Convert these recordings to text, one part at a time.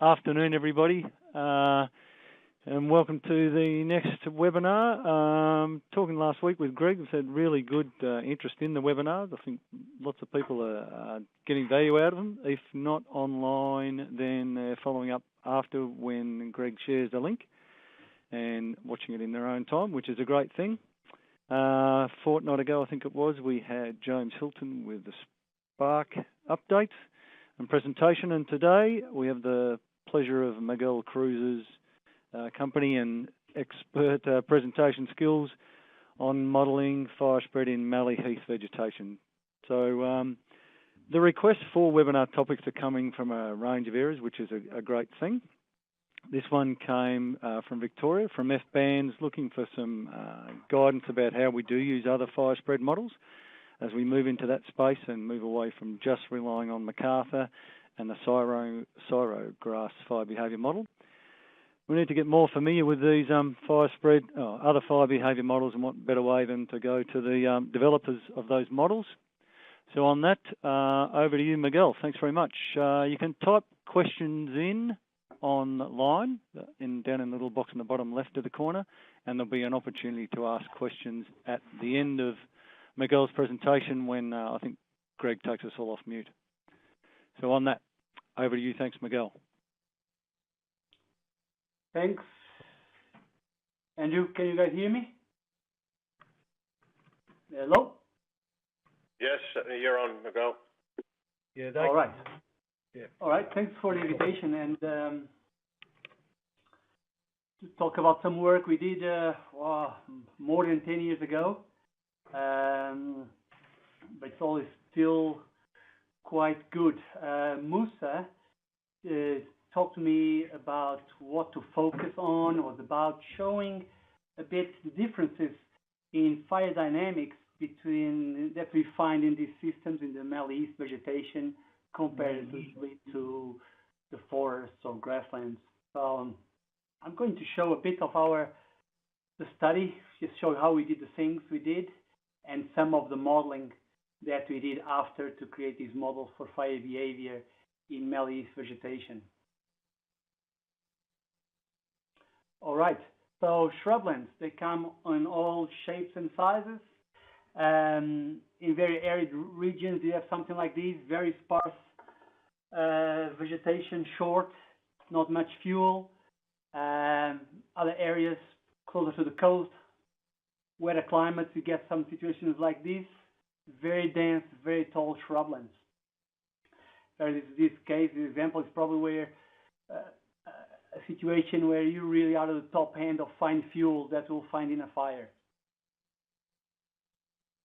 Afternoon, everybody, and welcome to the next webinar. Talking last week with Greg, we've had really good interest in the webinars. I think lots of people are getting value out of them. If not online, then they're following up after when Greg shares the link and watching it in their own time, which is a great thing. A fortnight ago, I think it was, we had James Hilton with the Spark update and presentation, and today we have the pleasure of Miguel Cruz's company and expert presentation skills on modelling fire spread in Mallee-Heath vegetation. So the requests for webinar topics are coming from a range of areas, which is a great thing. This one came from Victoria, from FBANS, looking for some guidance about how we do use other fire spread models as we move into that space and move away from just relying on MacArthur and the CSIRO grass fire behaviour model. We need to get more familiar with these fire spread, other fire behaviour models, and what better way than to go to the developers of those models. So on that, over to you, Miguel. Thanks very much. You can type questions in online, down in the little box in the bottom left of the corner, and there'll be an opportunity to ask questions at the end of Miguel's presentation when I think Greg takes us all off mute. So on that, over to you. Thanks, Miguel. Thanks. Andrew, can you guys hear me? Hello? Yes, you're on, Miguel. Yeah, all right. Yeah. All right, thanks for the invitation. And to talk about some work we did more than 10 years ago. But it's always still quite good. Musa talked to me about what to focus on, was about showing a bit the differences in fire dynamics that we find in these systems in the Mallee-Heath vegetation comparatively to the forests or grasslands. So I'm going to show a bit of the study, just show how we did the things we did, and some of the modeling that we did after to create these models for fire behavior in Mallee-Heath vegetation. All right, so shrublands, they come in all shapes and sizes. In very arid regions, you have something like these, very sparse vegetation, short, not much fuel. Other areas closer to the coast, wetter climates, you get some situations like this, very dense, very tall shrublands. This case, the example is probably where a situation where you really are at the top end of fine fuel that we'll find in a fire.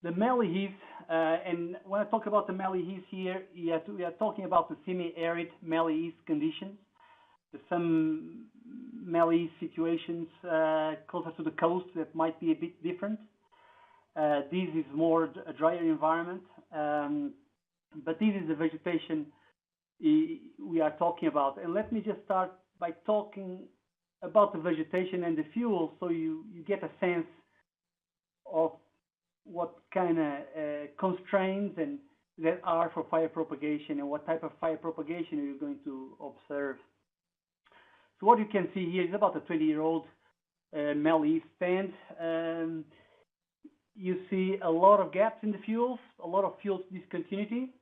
The Mallee-Heath, and when I talk about the Mallee-Heath here, we are talking about the semi-arid Mallee-Heath conditions. There's some Mallee situations closer to the coast that might be a bit different. This is more a drier environment, but this is the vegetation we are talking about. And let me just start by talking about the vegetation and the fuel, so you get a sense of what kind of constraints and that are for fire propagation and what type of fire propagation you're going to observe. So what you can see here is about a 20-year-old Mallee-Heath stand. You see a lot of gaps in the fuels, a lot of fuel discontinuity,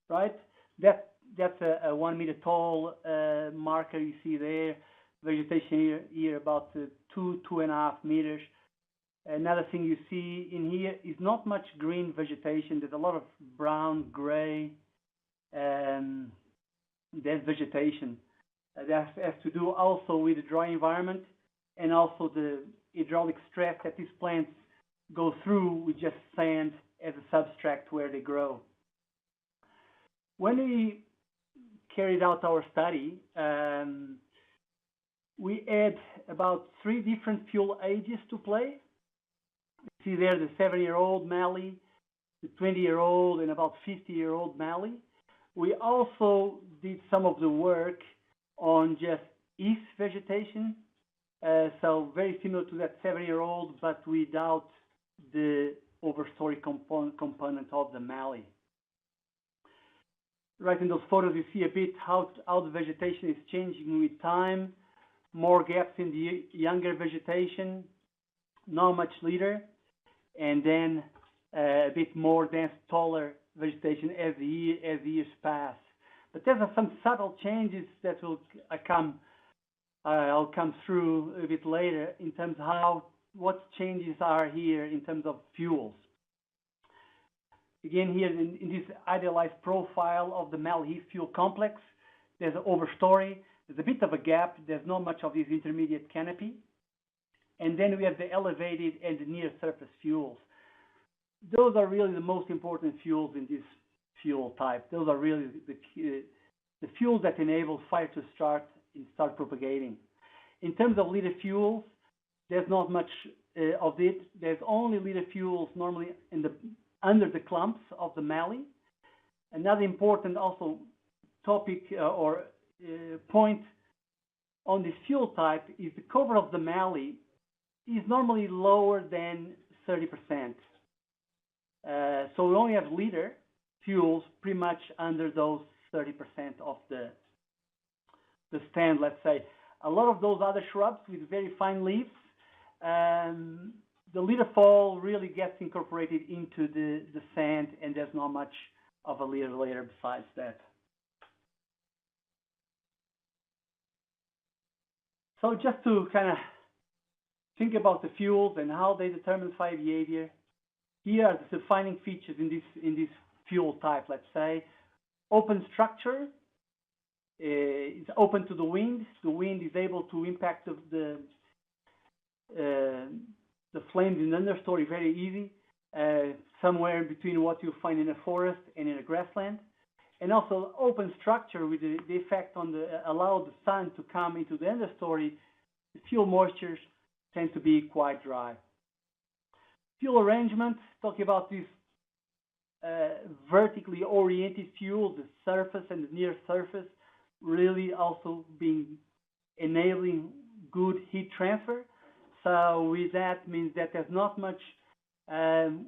right? That's a 1 meter tall marker you see there. Vegetation here about 2.5 meters. Another thing you see in here is not much green vegetation. There's a lot of brown, gray, dense vegetation. That has to do also with the dry environment and also the hydraulic stress that these plants go through with just sand as a substrate where they grow. When we carried out our study, we had about 3 different fuel ages to play. You see there the 7-year-old Mallee, the 20-year-old, and about 50-year-old Mallee. We also did some of the work on just east vegetation, so very similar to that 7-year-old, but without the overstory component of the Mallee. right in those photos, you see a bit how the vegetation is changing with time. More gaps in the younger vegetation, not much litter, and then a bit more dense, taller vegetation as the years pass. But there are some subtle changes that will I'll come through a bit later in terms of what changes are here in terms of fuels. Again, here in this idealized profile of the Mallee-Heath fuel complex, there's an overstory, there's a bit of a gap, there's not much of this intermediate canopy, and then we have the elevated and the near surface fuels. Those are really the most important fuels in this fuel type. Those are really the fuels that enable fire to start propagating. In terms of litter fuels, there's not much of it. There's only litter fuels normally under the clumps of the mallee. Another important also topic or point on this fuel type is the cover of the mallee is normally lower than 30%. So we only have litter fuels pretty much under those 30% of the stand, let's say. A lot of those other shrubs with very fine leaves, the litter fall really gets incorporated into the sand, and there's not much of a litter layer besides that. So just to kind of think about the fuels and how they determine fire behavior, here are the defining features in this fuel type, let's say. Open structure. It's open to the wind. The wind is able to impact the flames in the understory very easy, somewhere between what you find in a forest and in a grassland. And also open structure with the effect on allow the sun to come into the understory. The fuel moistures tend to be quite dry. Fuel arrangement, talking about these vertically oriented fuel, the surface and the near surface, really also enabling good heat transfer. So with that means that there's not much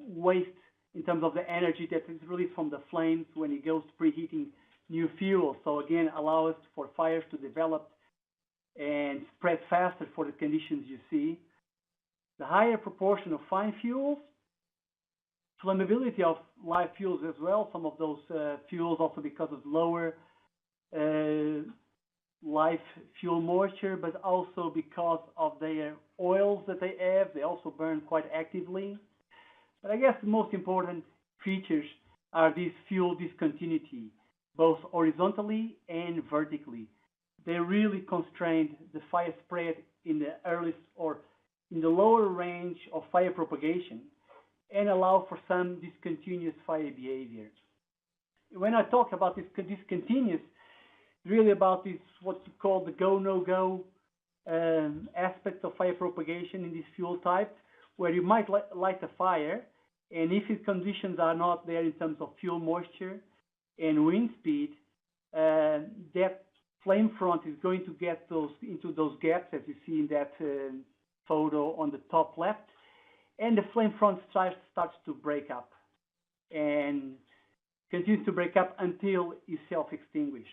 waste in terms of the energy that is released from the flames when it goes to preheating new fuel. So again, allows for fires to develop and spread faster for the conditions you see. The higher proportion of fine fuels, flammability of live fuels as well. Some of those fuels also because of lower live fuel moisture, but also because of their oils that they have. They also burn quite actively. But I guess the most important features are this fuel discontinuity, both horizontally and vertically. They really constrain the fire spread in the earliest or in the lower range of fire propagation and allow for some discontinuous fire behavior. When I talk about this discontinuous, really about this what you call the go, no-go aspect of fire propagation in this fuel type, where you might light a fire, and if its conditions are not there in terms of fuel moisture and wind speed, that flame front is going to get into those gaps, as you see in that photo on the top left, and the flame front starts to break up and continues to break up until it's self-extinguished.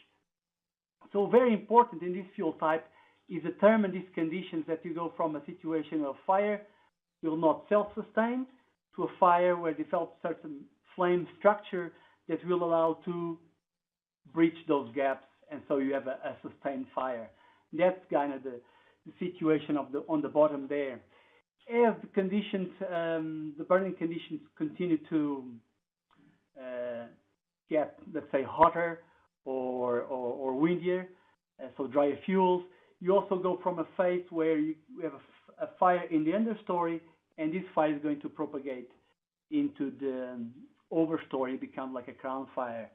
So very important in this fuel type is determine these conditions that you go from a situation of fire will not self-sustain to a fire where develops certain flame structure that will allow to breach those gaps, and so you have a sustained fire. That's kind of the situation on the bottom there. As the conditions, the burning conditions continue to get, let's say, hotter or windier, so drier fuels, you also go from a phase where you have a fire in the understory, and this fire is going to propagate into the overstory, become like a crown fire.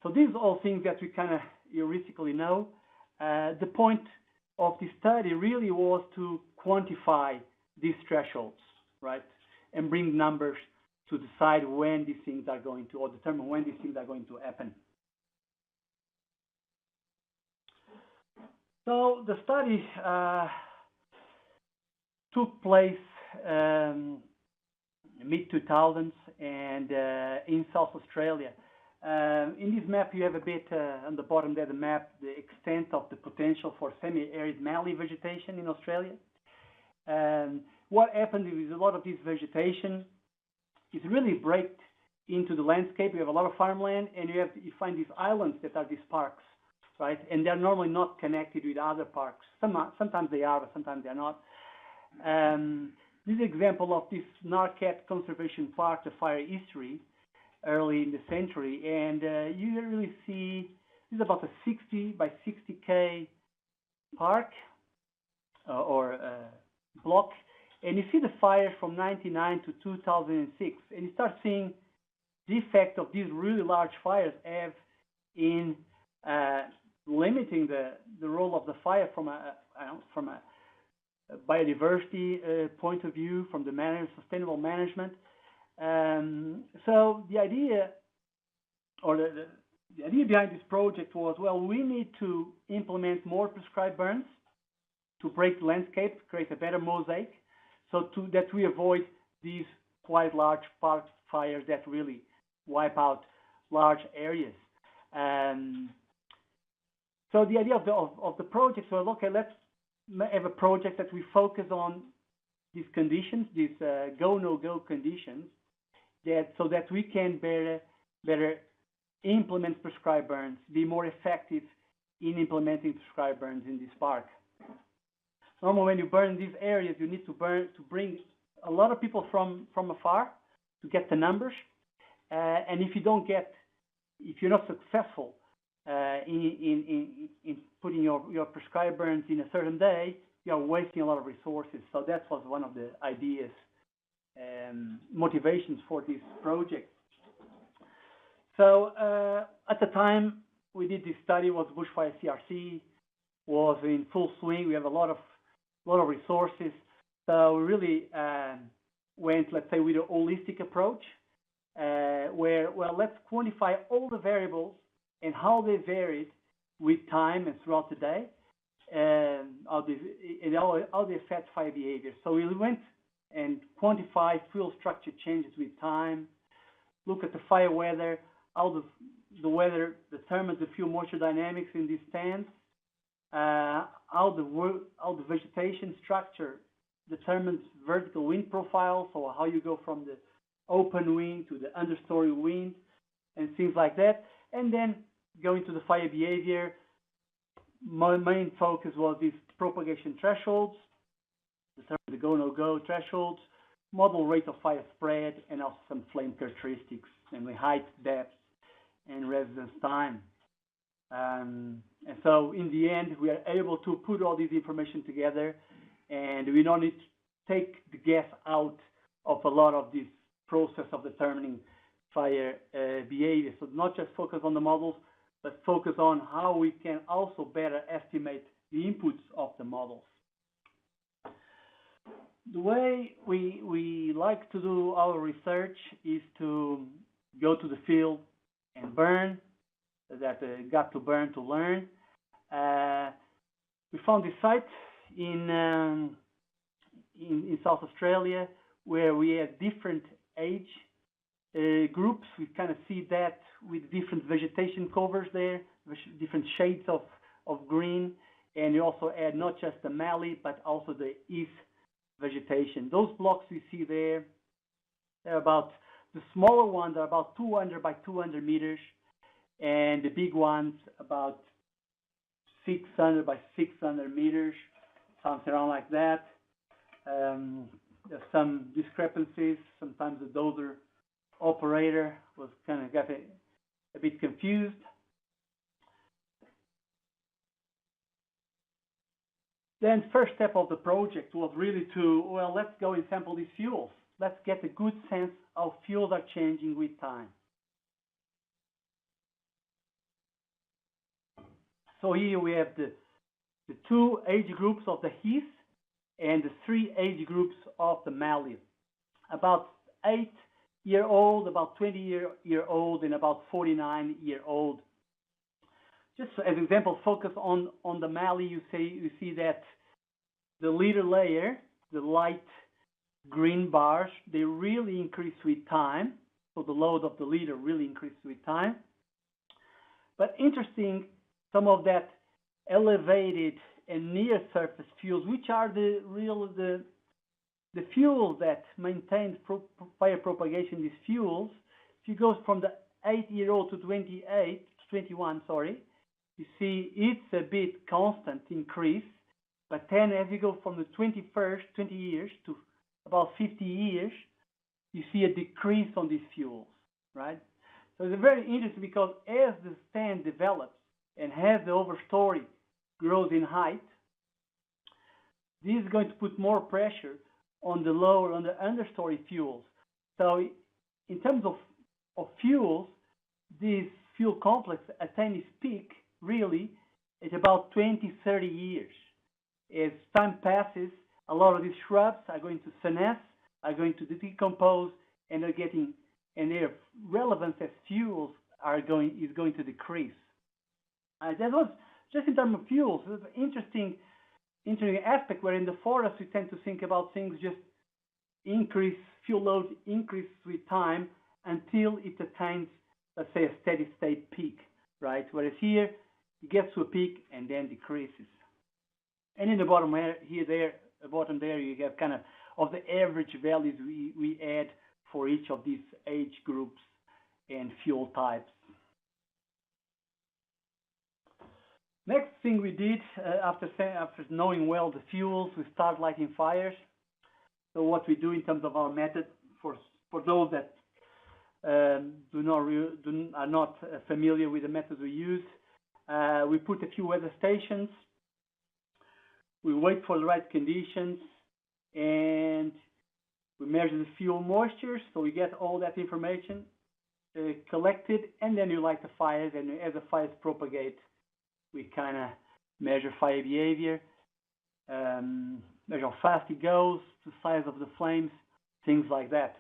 So these are all things that we kind of heuristically know. The point of this study really was to quantify these thresholds, right, and bring numbers to decide when these things are going to, or determine when these things are going to happen. So the study took place mid-2000s and in South Australia. In this map, you have a bit on the bottom there, the map, the extent of the potential for semi-arid mallee vegetation in Australia. What happened is a lot of this vegetation is really break into the landscape. You have a lot of farmland, and you find these islands that are these parks, right? And they're normally not connected with other parks. Sometimes they are, but sometimes they're not. This is an example of this Narcat Conservation Park, the fire history, early in the century, and you really see this is about a 60 by 60K park or block, and you see the fires from 99 to 2006, and you start seeing the effect of these really large fires have in limiting the role of the fire from a biodiversity point of view, from the sustainable management. So the idea, or the idea behind this project was, well, we need to implement more prescribed burns to break the landscape, create a better mosaic, so that we avoid these quite large park fires that really wipe out large areas. So the idea of the project was, okay, let's have a project that we focus on these conditions, these go-no-go conditions, so that we can better implement prescribed burns, be more effective in implementing prescribed burns in this park. Normally, when you burn these areas, you need to bring a lot of people from afar to get the numbers. And if you're not successful in putting your prescribed burns in a certain day, you are wasting a lot of resources. So that was one of the ideas and motivations for this project. So at the time we did this study, was Bushfire CRC, was in full swing. We have a lot of resources. So we really went, let's say, with a holistic approach, where, well, let's quantify all the variables and how they varied with time and throughout the day, and how they affect fire behavior. So we went and quantify fuel structure changes with time, look at the fire weather, how the weather determines the fuel moisture dynamics in these stands, how the vegetation structure determines vertical wind profile, so how you go from the open wind to the understory wind and things like that. And then going to the fire behavior, my main focus was these propagation thresholds, the go-no-go thresholds, model rate of fire spread, and also some flame characteristics, namely height, depth, and residence time. And so in the end, we are able to put all this information together, and we don't need to take the guess out of a lot of this process of determining fire behavior. So not just focus on the models, but focus on how we can also better estimate the inputs of the models. The way we like to do our research is to go to the field and burn, that got to burn to learn. We found this site in South Australia where we have different age groups. We kind of see that with different vegetation covers there, different shades of green, and you also add not just the mallee but also the heath vegetation. Those blocks you see there, they're about, the smaller ones are about 200 by 200 meters, and the big ones about 600 by 600 meters, something around like that. There's some discrepancies. Sometimes the dozer operator was kind of got a bit confused. Then first step of the project was really to, well, let's go and sample these fuels. Let's get a good sense how fuels are changing with time. So here we have the two age groups of the heath and the three age groups of the mallee. About 8-year-old, about 20-year-old, and about 49-year-old. Just as an example, focus on the mallee. You see that the leader layer, the light green bars, they really increase with time. So the load of the leader really increases with time. But interesting, some of that elevated and near surface fuels, which are the fuels that maintain fire propagation. These fuels, if you go from the 8-year-old to 21, you see it's a bit constant increase. But then as you go from the 20 years to about 50 years, you see a decrease on these fuels, right? So it's very interesting because as the stand develops and as the overstory grows in height, this is going to put more pressure on the understory fuels. So in terms of fuels, this fuel complex attains its peak really at about 20, 30 years. As time passes, a lot of these shrubs are going to senesce, are going to decompose, and their relevance as fuels is going to decrease. That was just in terms of fuels. It was an interesting aspect where in the forest we tend to think about things just fuel load increase with time until it attains, let's say, a steady state peak, right? Whereas here it gets to a peak and then decreases. And in the bottom there, you have kind of the average values we add for each of these age groups and fuel types. Next thing we did after knowing well the fuels, we start lighting fires. So what we do in terms of our method, for those that are not familiar with the methods we use, we put a few weather stations. We wait for the right conditions, and we measure the fuel moisture, so we get all that information collected, and then you light the fires, and as the fires propagate, we kind of measure fire behavior, measure how fast it goes, the size of the flames, things like that.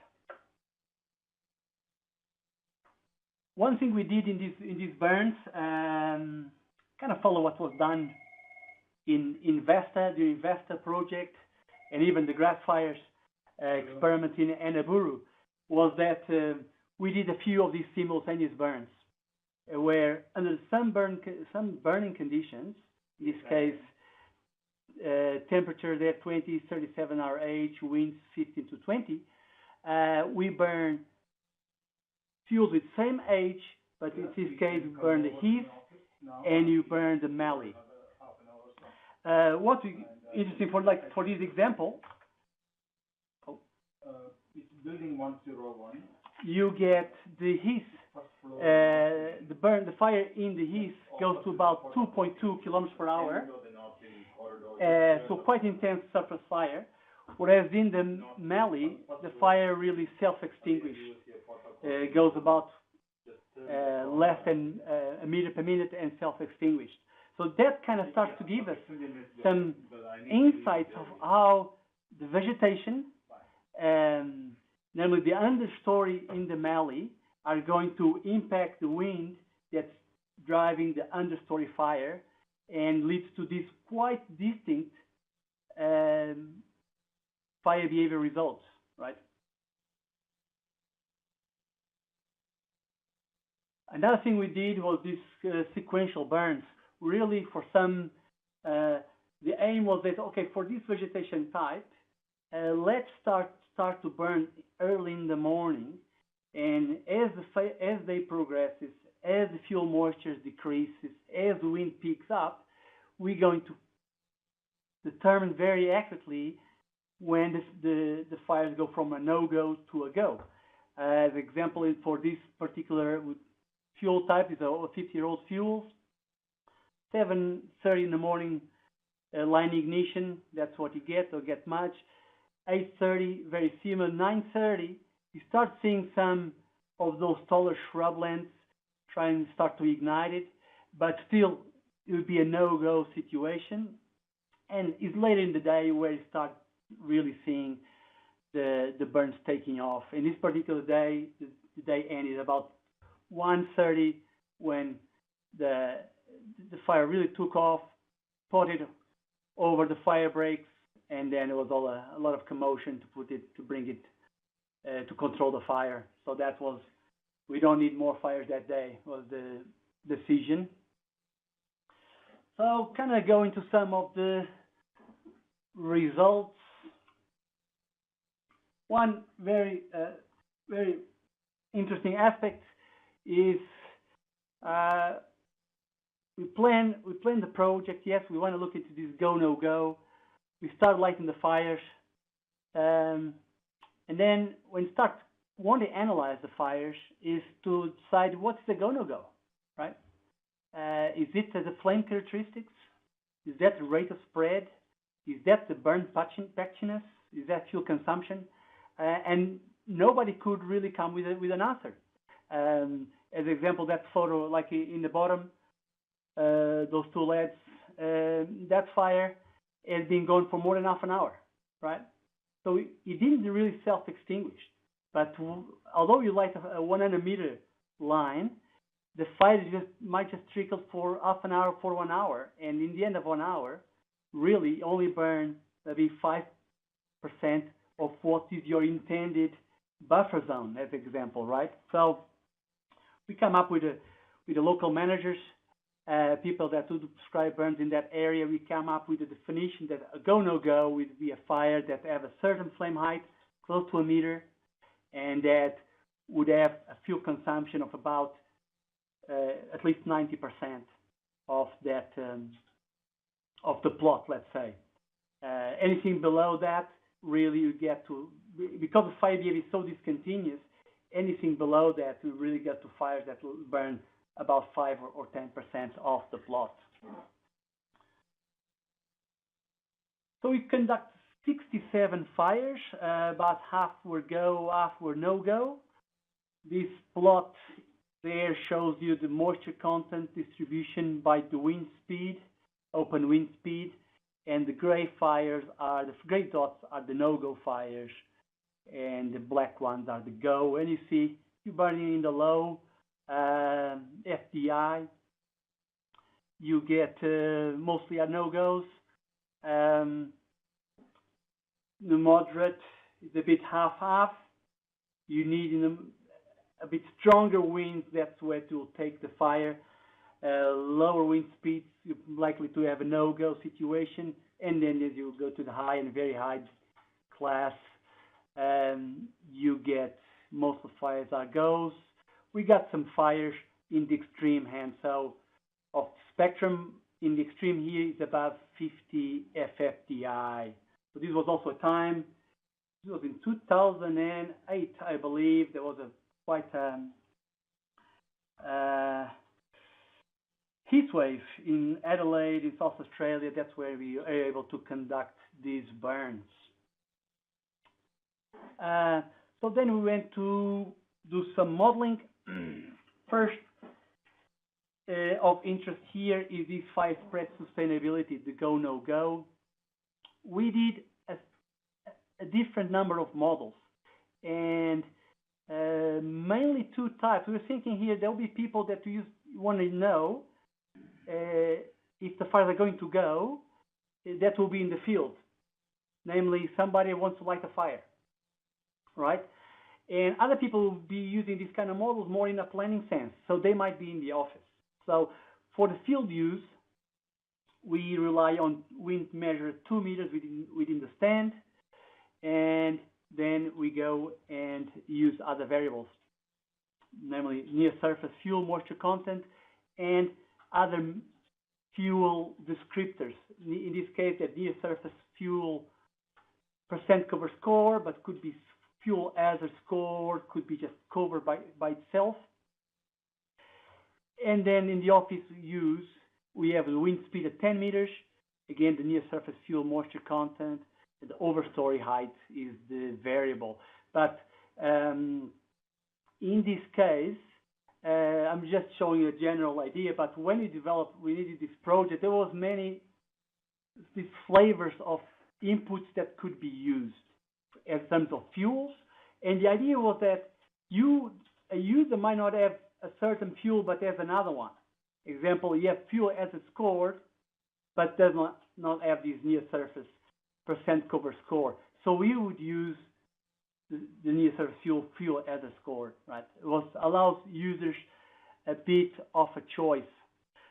One thing we did in these burns, kind of follow what was done in Vesta, during Vesta project, and even the grass fires experiment in Annaburu, was that we did a few of these simultaneous burns, where under some burning conditions, in this case, temperature there 20, 37 RH, winds 15 to 20, we burn fuels with same age, but in this case, you burn the Heath and you burn the Mallee. What we interesting for this example, it's building 101. You get the Heath. The fire in the Heath goes to about 2.2 kilometers per hour, so quite intense surface fire. Whereas in the Mallee, the fire really self-extinguished. It goes about less than a meter per minute and self-extinguished. So that kind of starts to give us some insights of how the vegetation, namely the understory in the Mallee, are going to impact the wind that's driving the understory fire and leads to these quite distinct fire behavior results, right? Another thing we did was these sequential burns. Really, for some, the aim was that, okay, for this vegetation type, let's start to burn early in the morning, and as day progresses, as the fuel moisture decreases, as the wind picks up, we're going to determine very accurately when the fires go from a no-go to a go. As example, for this particular fuel type is a 50-year-old fuel. 7:30 in the morning, line ignition, that's what you get, or get much. 8:30, very similar. 9:30, you start seeing some of those taller shrublands trying to start to ignite it, but still it would be a no-go situation. And it's later in the day where you start really seeing the burns taking off. In this particular day, the day ended about 1:30 when the fire really took off, potted over the fire breaks, and then it was all a lot of commotion to bring it to control the fire. So that was, we don't need more fires that day. Was decision. So kind of go into some of the results. One very interesting aspect is we plan the project. Yes, we want to look into this go no go. We start lighting the fires, and then when want to analyze the fires is to decide what's the go no go, right? Is it the flame characteristics? Is that the rate of spread? Is that the burn patchiness? Is that fuel consumption? And nobody could really come with an answer. As example, that photo, like in the bottom, those two LEDs, that fire has been going for more than half an hour, right? So it didn't really self-extinguish. But although you light a 100 meter line, the fire might just trickle for half an hour, for 1 hour, and in the end of 1 hour, really only burn maybe 5% of what is your intended buffer zone, as example, right? So we come up with the local managers, people that do prescribe burns in that area. We come up with a definition that a go no go would be a fire that have a certain flame height, close to 1 meter, and that would have a fuel consumption of about at least 90% of that of the plot, let's say. Anything below that, really you get to, because the fire behavior is so discontinuous, anything below that you really get to fires that will burn about 5 or 10% of the plot. So we conduct 67 fires, about half were go, half were no go. This plot there shows you the moisture content distribution by the wind speed, open wind speed, and the gray fires are, the gray dots are the no-go fires, and the black ones are the go. And you see, you're burning in the low FDI, you get mostly are no-goes. The moderate is a bit half-half. You need a bit stronger winds, that's where to take the fire. Lower wind speeds, you're likely to have a no-go situation. And then as you go to the high and very high class, you get most of the fires are goes. We got some fires in the extreme hand. So of the spectrum, in the extreme here is about 50 FFDI. So this was also a time, this was in 2008, I believe. There was a quite heat wave in Adelaide, in South Australia. That's where we are able to conduct these burns. So then we went to do some modeling. First of interest here is this fire spread sustainability, the go, no go. We did a different number of models, and mainly two types. We were thinking here there will be people that want to know if the fires are going to go. That will be in the field, namely somebody wants to light a fire, right? And other people will be using these kind of models more in a planning sense, so they might be in the office. So for the field use, we rely on wind measure 2 meters within the stand, and then we go and use other variables, namely near surface fuel moisture content and other fuel descriptors. In this case, that near surface fuel percent cover score, but could be fuel hazard score, could be just cover by itself. And then in the office use, we have the wind speed at 10 meters. Again, the near surface fuel moisture content. And the overstory height is the variable. But in this case, I'm just showing you a general idea. But when we needed this project, there was these flavors of inputs that could be used in terms of fuels. And the idea was that a user might not have a certain fuel, but has another one. Example, you have fuel as a score, but does not have this near surface percent cover score. So we would use the near surface fuel as a score, right? It allows users a bit of a choice.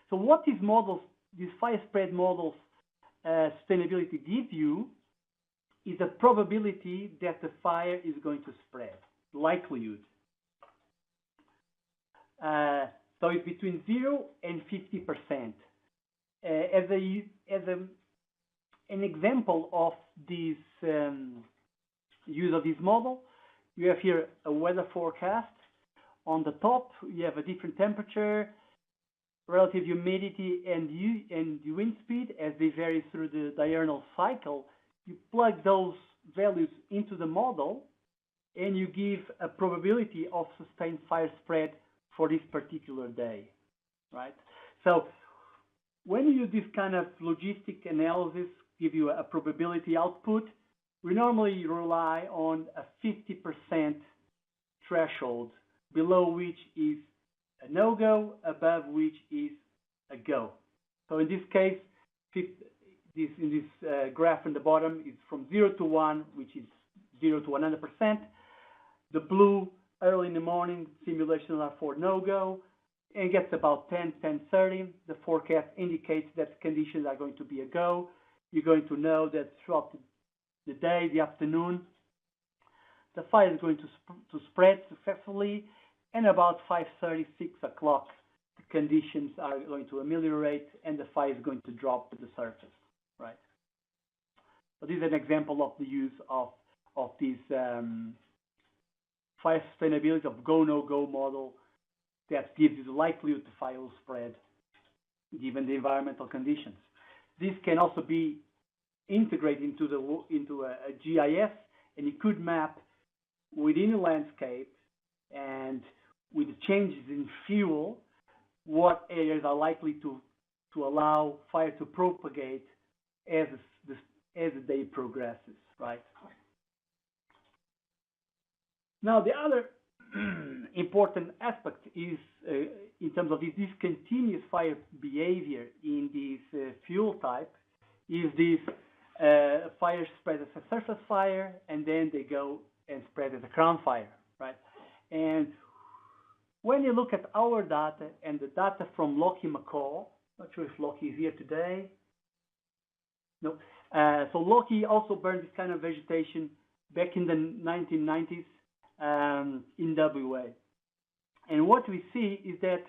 So what these models, these fire spread models, sustainability give you is a probability that the fire is going to spread, likelihood. So it's between 0 and 50%. As an example of this use of this model, you have here a weather forecast. On the top, you have a different temperature, relative humidity, and the wind speed as they vary through the diurnal cycle. You plug those values into the model, and you give a probability of sustained fire spread for this particular day, right? So when you use this kind of logistic analysis, give you a probability output, we normally rely on a 50% threshold, below which is a no-go, above which is a go. So in this case, in this graph in the bottom is from 0 to 1, which is 0 to 100%. The blue, early in the morning, simulations are for no-go, and it gets about 10:30. The forecast indicates that conditions are going to be a go. You're going to know that throughout the day, the afternoon, the fire is going to spread successfully, and about 5:30, 6 o'clock, the conditions are going to ameliorate, and the fire is going to drop to the surface, right? So this is an example of the use of this fire sustainability of go-no-go model that gives you the likelihood the fire will spread given the environmental conditions. This can also be integrated into a GIS, and it could map within a landscape and with the changes in fuel, what areas are likely to allow fire to propagate as the day progresses, right? Now, the other important aspect is, in terms of this discontinuous fire behavior in this fuel type, is this fire spread as a surface fire, and then they go and spread as a crown fire, right? And when you look at our data and the data from Lockie McCall, not sure if Lockie is here today. No. So Lockie also burned this kind of vegetation back in the 1990s in WA. And what we see is that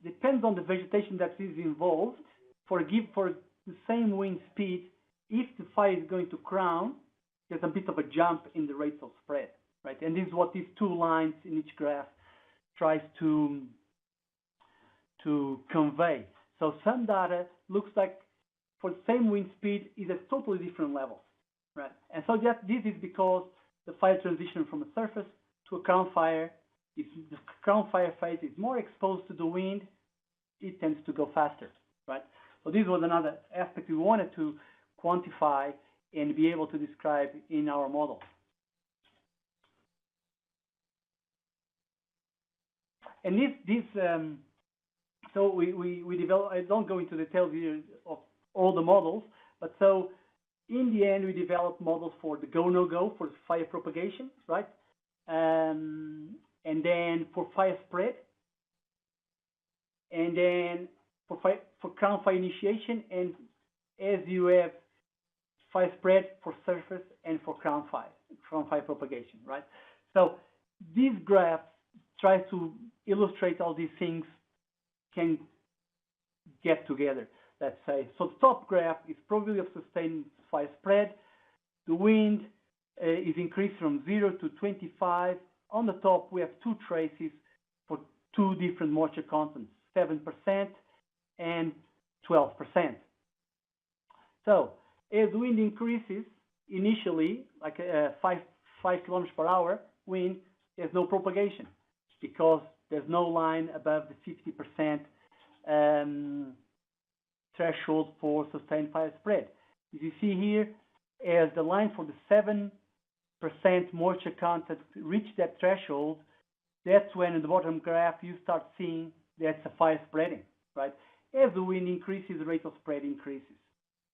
depends on the vegetation that is involved. For the same wind speed, if the fire is going to crown, there's a bit of a jump in the rates of spread, right? And this is what these two lines in each graph tries to convey. So some data looks like for the same wind speed is at totally different levels, right? And so this is because the fire transition from a surface to a crown fire, if the crown fire phase is more exposed to the wind, it tends to go faster, right? So this was another aspect we wanted to quantify and be able to describe in our model. And so we developed, I don't go into details here of all the models, but so in the end we developed models for the go-no-go, for fire propagation, right? And then for fire spread, and then for crown fire initiation, and as you have fire spread for surface and for crown fire propagation, right? So this graph tries to illustrate all these things can get together, let's say. So the top graph is probability of sustained fire spread. The wind is increased from 0 to 25. On the top, we have two traces for two different moisture contents, 7% and 12%. So as wind increases, initially, like 5 kilometers per hour wind, there's no propagation because there's no line above the 50% threshold for sustained fire spread. As you see here, as the line for the 7% moisture content reach that threshold, that's when in the bottom graph you start seeing that's a fire spreading, right? As the wind increases, the rate of spread increases.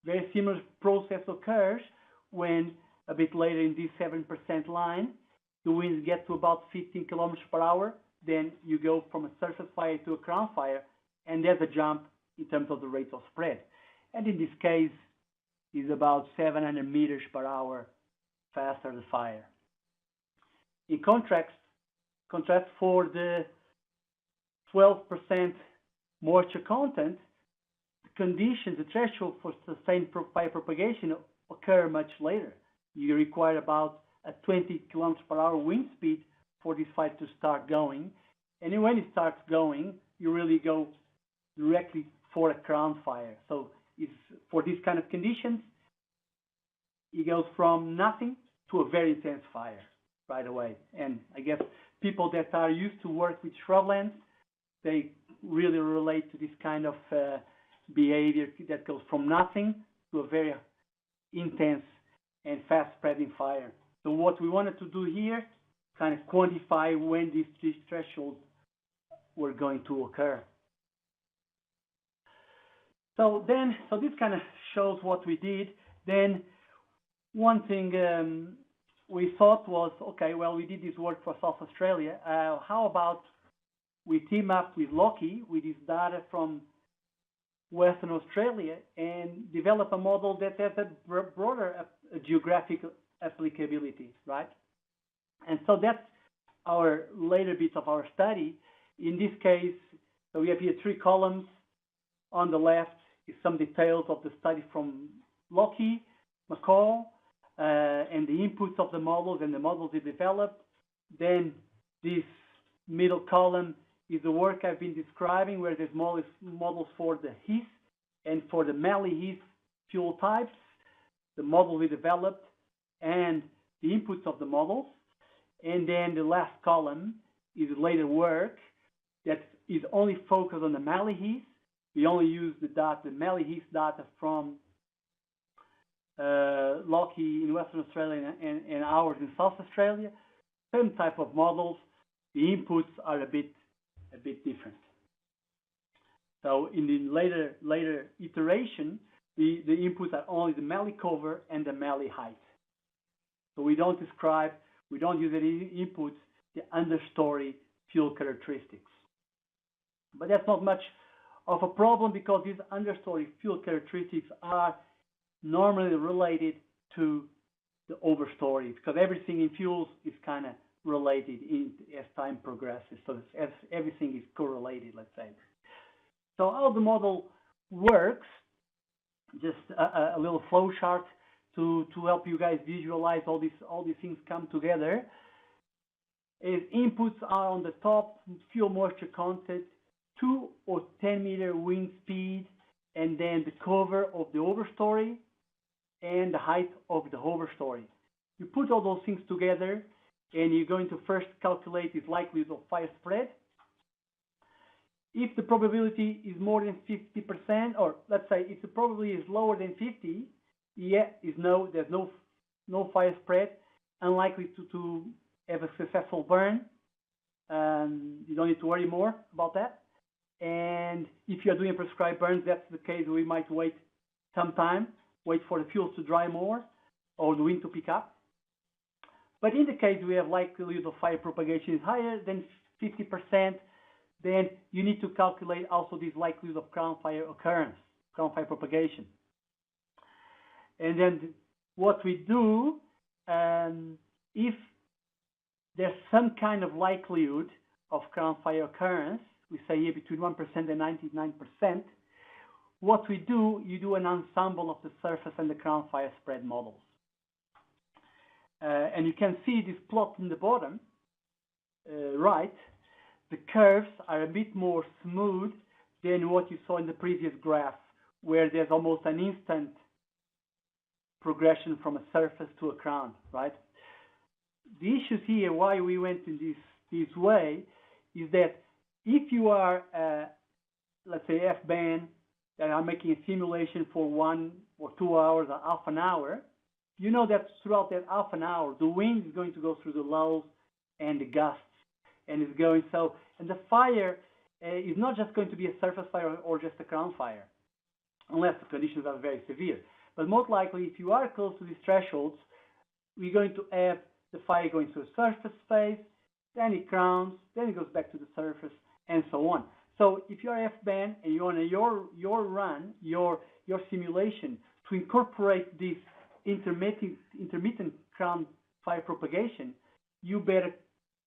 Very similar process occurs when a bit later in this 7% line, the winds get to about 15 kilometers per hour, then you go from a surface fire to a crown fire, and there's a jump in terms of the rate of spread. And in this case, is about 700 meters per hour faster the fire. In contrast for the 12% moisture content, the conditions, the threshold for sustained fire propagation occur much later. You require about a 20 kilometers per hour wind speed for this fire to start going. And when it starts going, you really go directly for a crown fire. So it's, for these kind of conditions, it goes from nothing to a very intense fire right away. And I guess people that are used to work with shrublands, they really relate to this kind of behavior that goes from nothing to a very intense and fast-spreading fire. So what we wanted to do here, kind of quantify when these thresholds were going to occur. So this kind of shows what we did. Then one thing we thought was, okay, well, we did this work for South Australia. How about we team up with Lockheed with this data from Western Australia and develop a model that has a broader geographic applicability, right? And so that's our later bit of our study. In this case, so we have here 3 columns. On the left is some details of the study from Lockheed, McCall, and the inputs of the models and the models they developed. Then this middle column is the work I've been describing, where there's models for the Heath and for the Mallee-Heath fuel types, the model we developed, and the inputs of the models. And then the last column is later work that is only focused on the Mallee-Heath. We only use the data, the Mallee-Heath data from Lockheed in Western Australia and ours in South Australia. Same type of models. The inputs are a bit different. So in the later iteration, the inputs are only the Mallee cover and the Mallee-Height. So we don't use any inputs, the understory fuel characteristics. But that's not much of a problem because these understory fuel characteristics are normally related to the overstory, because everything in fuels is kind of related as time progresses. So as everything is correlated, let's say. So how the model works, just a little flow chart to help you guys visualize all these things come together. Is inputs are on the top, fuel moisture content, 2 or 10 meter wind speed, and then the cover of the overstory and the height of the overstory. You put all those things together, and you're going to first calculate this likelihood of fire spread. If the probability is more than 50%, or let's say if the probability is lower than 50, there's no fire spread, unlikely to have a successful burn. You don't need to worry more about that. And if you're doing prescribed burns, that's the case. We might wait some time, wait for the fuels to dry more or the wind to pick up. But in the case we have likelihood of fire propagation is higher than 50%, then you need to calculate also this likelihood of crown fire occurrence, crown fire propagation. And then what we do, if there's some kind of likelihood of crown fire occurrence, we say here between 1% and 99%, what we do, you do an ensemble of the surface and the crown fire spread models. And you can see this plot in the bottom right. The curves are a bit more smooth than what you saw in the previous graph, where there's almost an instant progression from a surface to a crown, right? The issues here, why we went in this way, is that if you are, let's say, F-band, that are making a simulation for 1 or 2 hours or half an hour, you know that throughout that half an hour, the wind is going to go through the lows and the gusts, and it's going so. And the fire is not just going to be a surface fire or just a crown fire, unless the conditions are very severe. But most likely, if you are close to these thresholds, we're going to have the fire going through a surface phase, then it crowns, then it goes back to the surface, and so on. So if you're F-band and you want your run, your simulation to incorporate this intermittent crown fire propagation, you better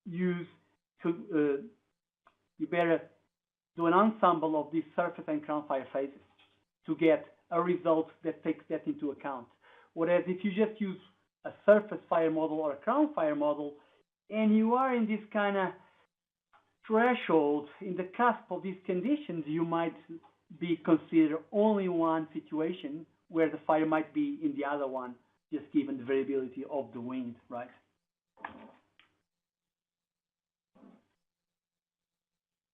you better do an ensemble of these surface and crown fire phases to get a result that takes that into account. Whereas if you just use a surface fire model or a crown fire model, and you are in this kind of threshold, in the cusp of these conditions, you might be considered only one situation where the fire might be in the other one, just given the variability of the wind, right?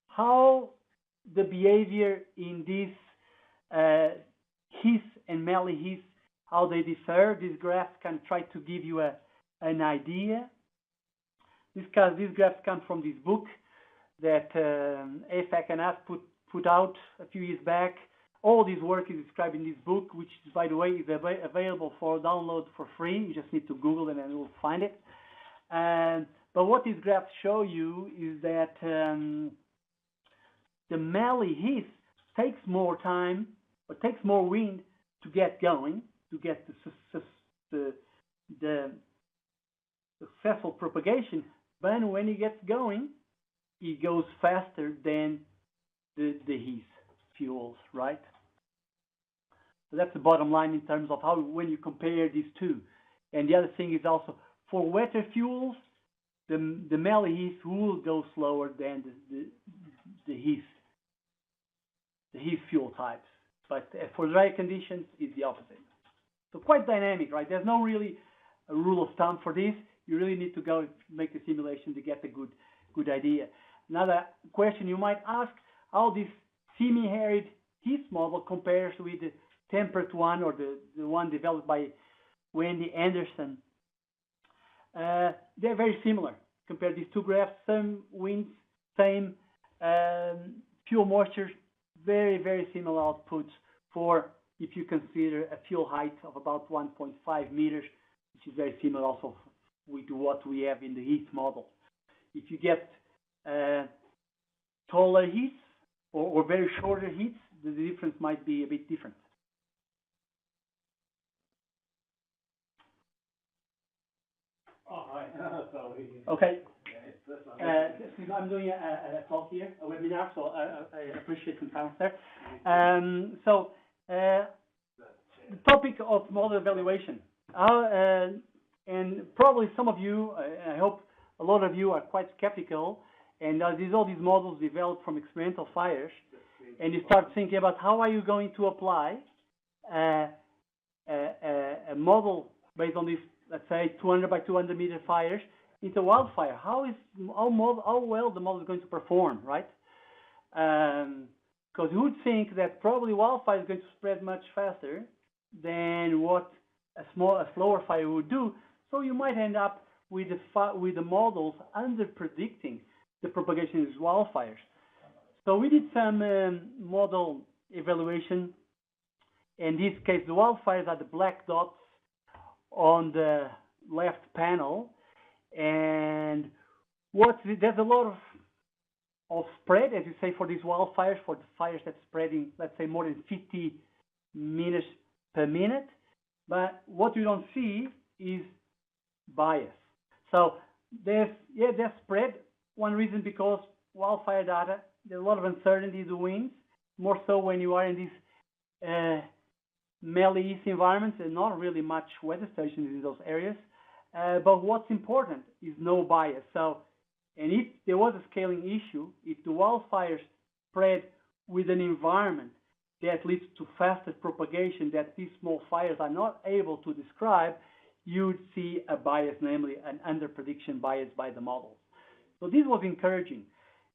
How the behavior in this Heath and Mallee-Heath, how they differ. These graphs can try to give you an idea. These graphs come from this book that AFAC and us put out a few years back. All this work is described in this book, which, by the way, is available for download for free. You just need to Google it and you'll find it. But what these graphs show you is that the Mallee-Heath takes more time, or takes more wind to get going, to get the successful propagation. But when it gets going, it goes faster than the Heath fuels, right? So that's the bottom line in terms of how, when you compare these two. And the other thing is also, for wetter fuels, the Mallee-Heath will go slower than the Heath fuel types. But for dry conditions, it's the opposite. So quite dynamic, right? There's no really a rule of thumb for this. You really need to go make a simulation to get a good idea. Another question you might ask, how this semi-arid Heath model compares with the temperate one, or the one developed by Wendy Anderson. They're very similar. Compare these two graphs, same winds, same fuel moisture, very, very similar outputs for, if you consider a fuel height of about 1.5 meters, which is very similar also with what we have in the Heath model. If you get taller Heaths or very shorter Heaths, the difference might be a bit different. Oh, hi. Sorry. Okay. I'm doing a talk here, a webinar, so I appreciate some time there. The topic of model evaluation. And probably some of you, I hope a lot of you are quite skeptical, and all these models developed from experimental fires, and you start thinking about how are you going to apply a model based on these, let's say, 200 by 200 meter fires into wildfire. How well the model is going to perform, right? Because you would think that probably wildfire is going to spread much faster than what a slower fire would do. So you might end up with the models under predicting the propagation of wildfires. So we did some model evaluation. In this case, the wildfires are the black dots on the left panel, and there's a lot of spread, as you say, for these wildfires, for the fires that's spreading, let's say, more than 50 meters per minute. But what you don't see is bias. So there's spread. One reason, because wildfire data, there's a lot of uncertainty in the winds, more so when you are in these Mallee-Heath environments and not really much weather stations in those areas. But what's important is no bias. So, and if there was a scaling issue, if the wildfires spread with an environment that leads to faster propagation that these small fires are not able to describe, you would see a bias, namely an under-prediction bias by the models. So this was encouraging.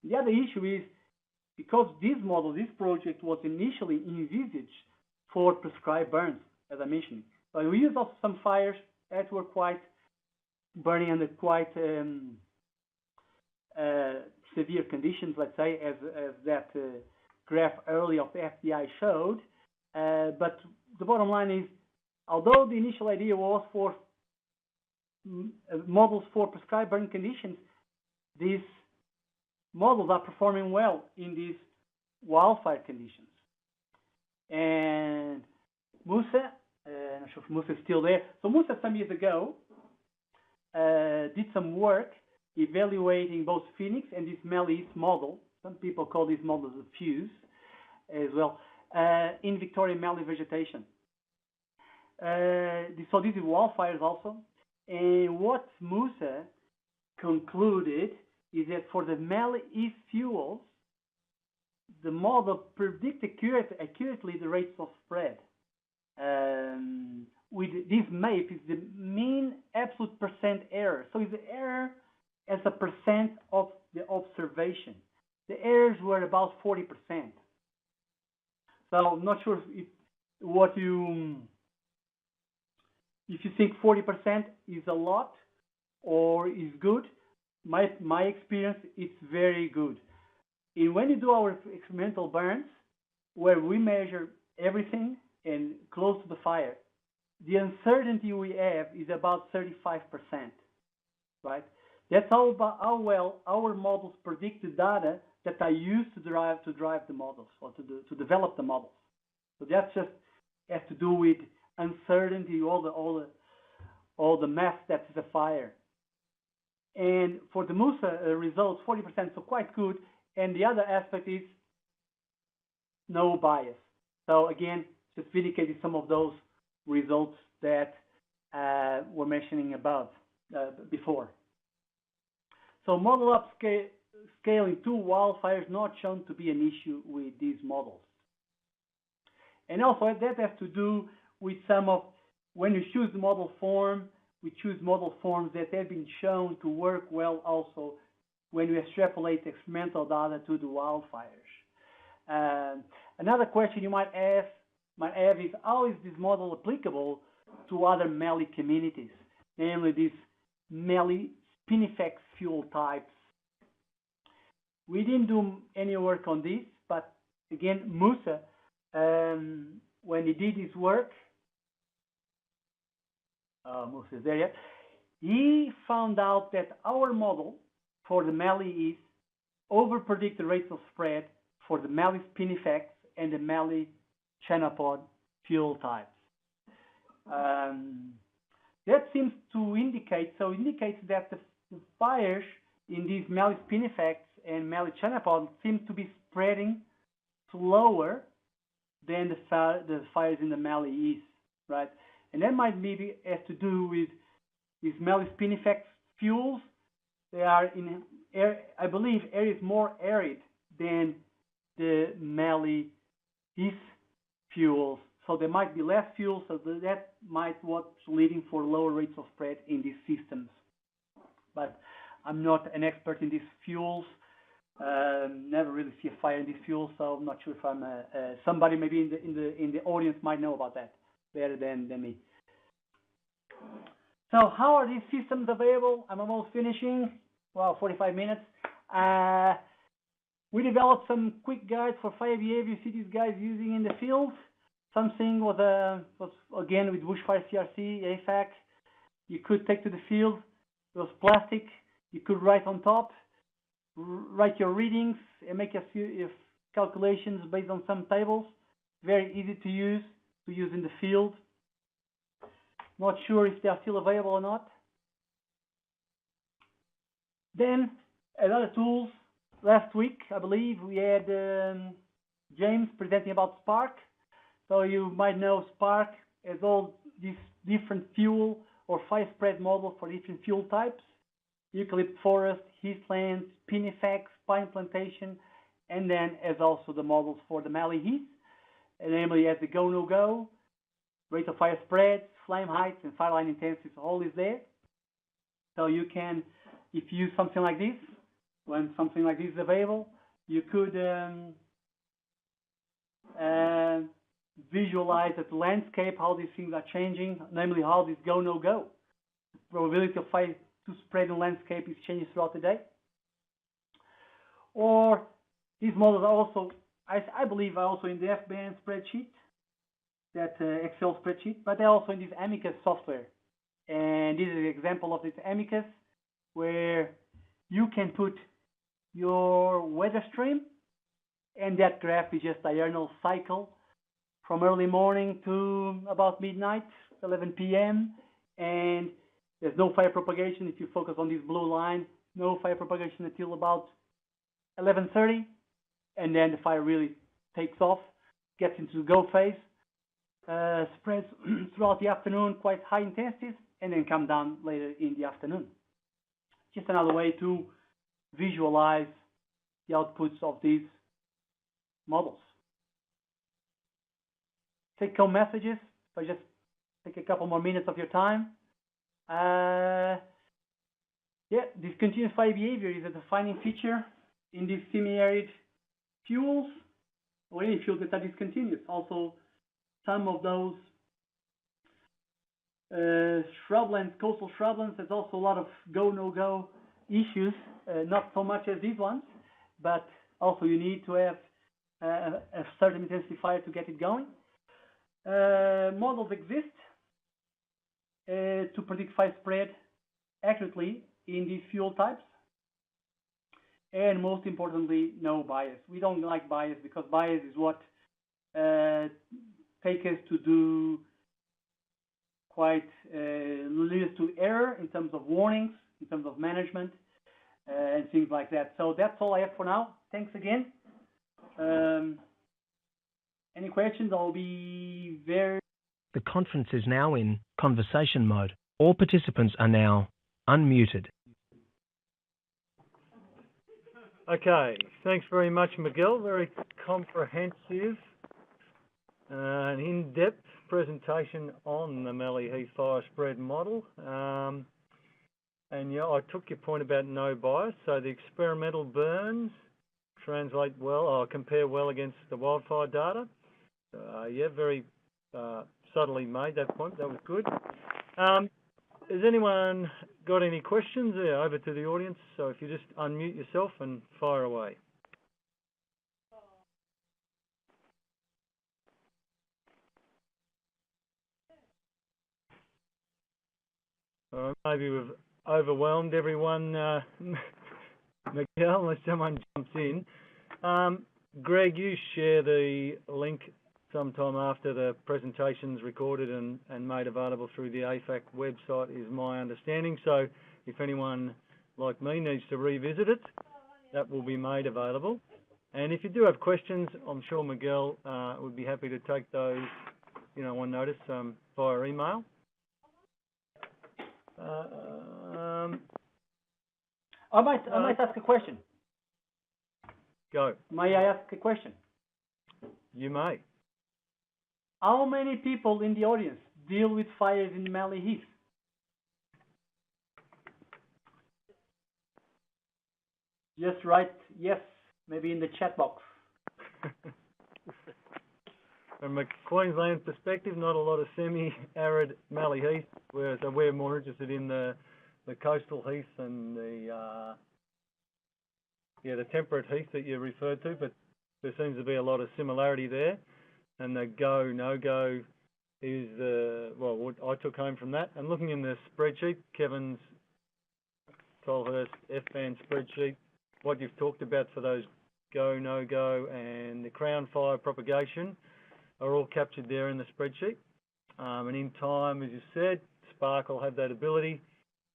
The other issue is, because this model, this project was initially envisaged for prescribed burns, as I mentioned. But we used also some fires that were quite burning under quite severe conditions, let's say, as that graph early of the FDI showed. But the bottom line is, although the initial idea was for models for prescribed burn conditions, these models are performing well in these wildfire conditions. And Musa, I'm not sure if Musa is still there. So Musa, some years ago, did some work evaluating both Phoenix and this Mallee-Heath model. Some people call these models a fuse as well, in Victorian mallee vegetation. So these are wildfires also. And what Musa concluded is that for the Mallee-Heath fuels, the model predicts accurately the rates of spread. With this MAPE is the mean absolute percent error. So it's the error as a percent of the observation. The errors were about 40%. So I'm not sure if you think 40% is a lot or is good. My experience, it's very good. And when you do our experimental burns, where we measure everything and close to the fire, the uncertainty we have is about 35%, right? That's how well our models predict the data that I use to drive the models or to develop the models. So that just has to do with uncertainty, all the math that's the fire. And for the Musa results, 40%, so quite good. And the other aspect is no bias. So again, just vindicating some of those results that we're mentioning above before. So model upscaling to wildfires not shown to be an issue with these models. And also that has to do with some of, when you choose the model form, we choose model forms that have been shown to work well also when we extrapolate experimental data to the wildfires. Another question you might have is, how is this model applicable to other mallee communities, namely these mallee spinifex fuel types? We didn't do any work on this, but again, Musa, when he did his work, Musa is there yet, he found out that our model for the Mallee-Heath overpredict the rates of spread for the mallee spinifex and the mallee chenopod fuel types. That seems to indicates that the fires in these mallee spinifex and mallee chenopod seem to be spreading slower than the fires in the Mallee-Heath, right? And that might maybe have to do with these mallee spinifex fuels. They are in, I believe, areas more arid than the Mallee-Heath fuels. So there might be less fuel, so that might what's leading for lower rates of spread in these systems. But I'm not an expert in these fuels. Never really see a fire in these fuels, so I'm not sure if I'm somebody maybe in the audience might know about that better than me. So how are these systems available? I'm almost finishing. Wow, 45 minutes. We developed some quick guides for fire behavior. You see these guys using in the field. Something was again with Bushfire CRC, AFAC. You could take to the field. It was plastic. You could write on top, write your readings, and make a few calculations based on some tables. Very easy to use in the field. Not sure if they are still available or not. Then, as other tools, last week, I believe, we had James presenting about Spark. So you might know Spark as all these different fuel or fire spread models for different fuel types. Eucalypt forest, heathland, spinifex, pine plantation, and then as also the models for the Mallee-Heath, namely as the go, no go, rate of fire spread, flame heights, and fire line intensity, all is there. So you can, if you use something like this, when something like this is available, you could visualize at the landscape how these things are changing, namely how this go, no go. The probability of fire to spread in the landscape is changing throughout the day. Or these models are also, I believe, are also in the FBAN spreadsheet, that Excel spreadsheet, but they're also in this Amicus software. And this is an example of this Amicus, where you can put your weather stream, and that graph is just diurnal cycle from early morning to about midnight, 11 p.m. And there's no fire propagation. If you focus on this blue line, no fire propagation until about 11:30, and then the fire really takes off, gets into the go phase, spreads throughout the afternoon, quite high intensities, and then come down later in the afternoon. Just another way to visualize the outputs of these models. Take-home messages. So just take a couple more minutes of your time. Yeah, discontinuous fire behavior is a defining feature in these semi-arid fuels, or any fuels that are discontinuous. Also, some of those shrublands, coastal shrublands, there's also a lot of go, no-go issues, not so much as these ones, but also you need to have a certain intensifier to get it going. Models exist to predict fire spread accurately in these fuel types, and most importantly, no bias. We don't like bias because bias is what takes us to do quite leads to error in terms of warnings, in terms of management, and things like that. So that's all I have for now. Thanks again. Any questions? I'll be very... The conference is now in conversation mode. All participants are now unmuted. Okay, thanks very much, Miguel. Very comprehensive and in-depth presentation on the Mallee-Heath fire spread model. And yeah, I took your point about no bias. So the experimental burns translate well, or compare well against the wildfire data. Yeah, very subtly made that point. That was good. Has anyone got any questions? Yeah, over to the audience. So if you just unmute yourself and fire away. Maybe we've overwhelmed everyone, Miguel, unless someone jumps in. Greg, you share the link sometime after the presentation's recorded and made available through the AFAC website, is my understanding. So if anyone like me needs to revisit it, that will be made available. And if you do have questions, I'm sure Miguel would be happy to take those, you know, on notice via email. I might ask a question. Go. May I ask a question? You may. How many people in the audience deal with fires in Mallee-Heath? Just write yes, maybe in the chat box. From a Queensland perspective, not a lot of semi-arid Mallee-Heath, whereas we're more interested in the coastal heath and the temperate heath that you referred to, but there seems to be a lot of similarity there. And the go, no-go is well, what I took home from that. And looking in the spreadsheet, Kevin's Tolhurst FBAN spreadsheet, what you've talked about for those go, no-go and the crown fire propagation are all captured there in the spreadsheet. And in time, as you said, Spark will have that ability.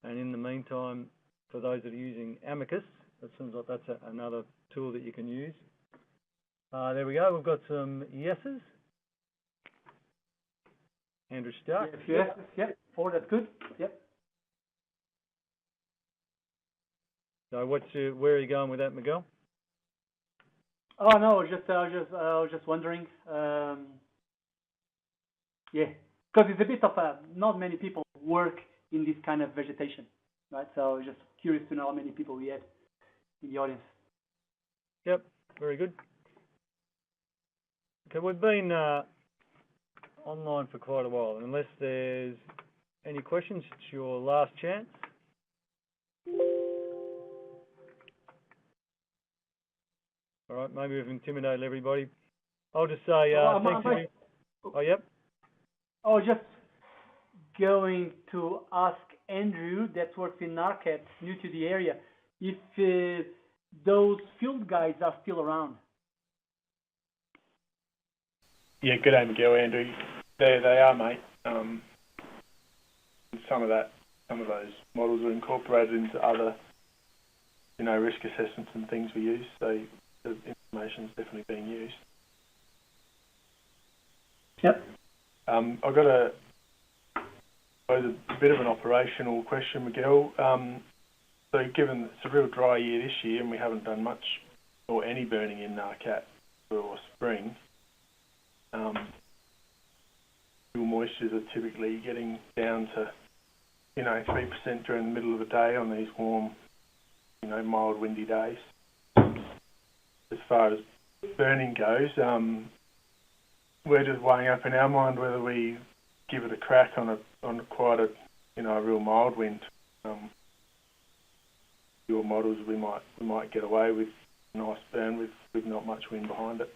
And in the meantime, for those that are using Amicus, it seems like that's another tool that you can use. There we go. We've got some yeses. Andrew Stark. Yes, yep. 4, that's good. Yep. So where are you going with that, Miguel? Oh no, I was just wondering. Yeah, because it's a bit of not many people work in this kind of vegetation, right? So I was just curious to know how many people we had in the audience. Yep, very good. Okay, we've been online for quite a while. Unless there's any questions, it's your last chance. All right, maybe we've intimidated everybody. I'll just say thanks. Oh, yep. I was just going to ask Andrew, that works in NARCAT, new to the area, if those field guides are still around. Yeah, good day, Miguel, Andrew. They are, mate. Some of those models are incorporated into other, risk assessments and things we use. So the information is definitely being used. Yep. I've got a bit of an operational question, Miguel. So given it's a real dry year this year and we haven't done much or any burning in Narcat for spring, fuel moistures are typically getting down to 3% during the middle of the day on these warm, mild windy days. As far as burning goes, we're just weighing up in our mind whether we give it a crack on quite a real mild wind. Your models we might get away with a nice burn with not much wind behind it.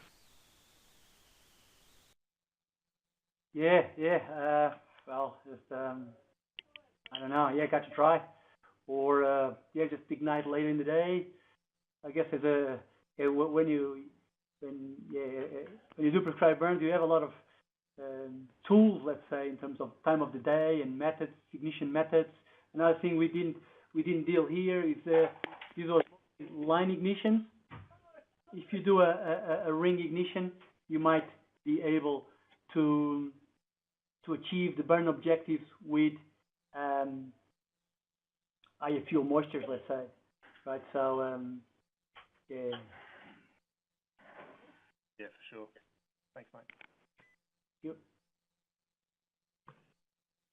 Yeah. Well, just I don't know. Yeah, got to try, or just ignite later in the day. I guess when you do prescribed burns, you have a lot of tools, let's say, in terms of time of the day and methods, ignition methods. Another thing we didn't deal here is these are line ignitions. If you do a ring ignition, you might be able to achieve the burn objectives with higher fuel moistures, let's say, right? So yeah. Yeah, for sure. Thanks, mate. Yep.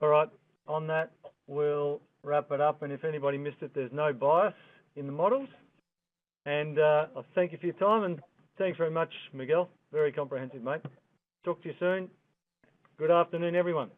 All right, on that, we'll wrap it up. And if anybody missed it, there's no bias in the models. And I thank you for your time. And thanks very much, Miguel. Very comprehensive, mate. Talk to you soon. Good afternoon, everyone.